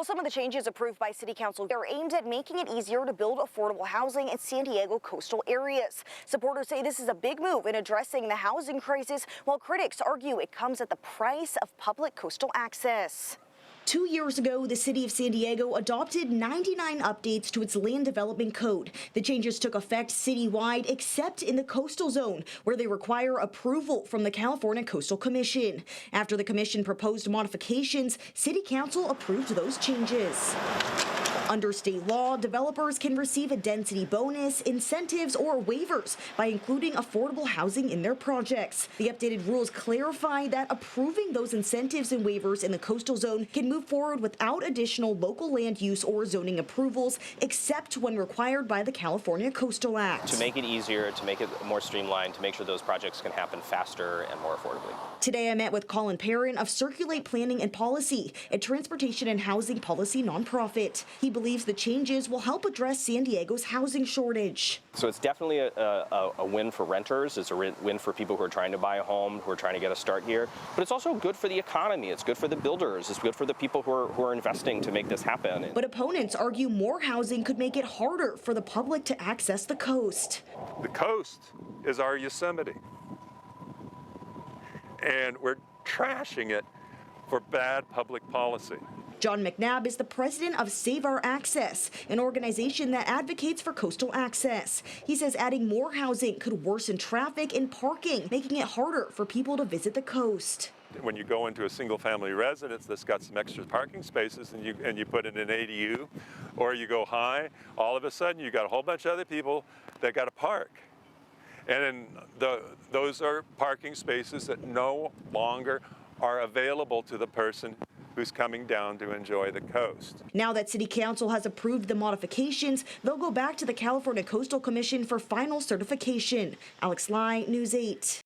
Well, some of the changes approved by City Council are aimed at making it easier to build affordable housing in San Diego coastal areas. Supporters say this is a big move in addressing the housing crisis, while critics argue it comes at the price of public coastal access. 2 years ago, the city of San Diego adopted 99 updates to its land development code. The changes took effect citywide, except in the coastal zone, where they require approval from the California Coastal Commission. After the commission proposed modifications, City Council approved those changes. Under state law, developers can receive a density bonus, incentives, or waivers by including affordable housing in their projects. The updated rules clarify that approving those incentives and waivers in the coastal zone can move forward without additional local land use or zoning approvals, except when required by the California Coastal Act. To make it easier, to make it more streamlined, to make sure those projects can happen faster and more affordably. Today, I met with Colin Perrin of Circulate Planning and Policy, a transportation and housing policy nonprofit. He believes the changes will help address San Diego's housing shortage. So it's definitely a win for renters. It's a win for people who are trying to buy a home, who are trying to get a start here. But it's also good for the economy. It's good for the builders. It's good for the people who are investing to make this happen. But opponents argue more housing could make it harder for the public to access the coast. The coast is our Yosemite, and we're trashing it for bad public policy. John McNabb is the president of Save Our Access, an organization that advocates for coastal access. He says adding more housing could worsen traffic and parking, making it harder for people to visit the coast. When you go into a single-family residence that's got some extra parking spaces and you put in an ADU, or you go high, all of a sudden you got a whole bunch of other people that got to park. And those are parking spaces that no longer are available to the person who's coming down to enjoy the coast. Now that City Council has approved the modifications, they'll go back to the California Coastal Commission for final certification. Alex Lai, News 8.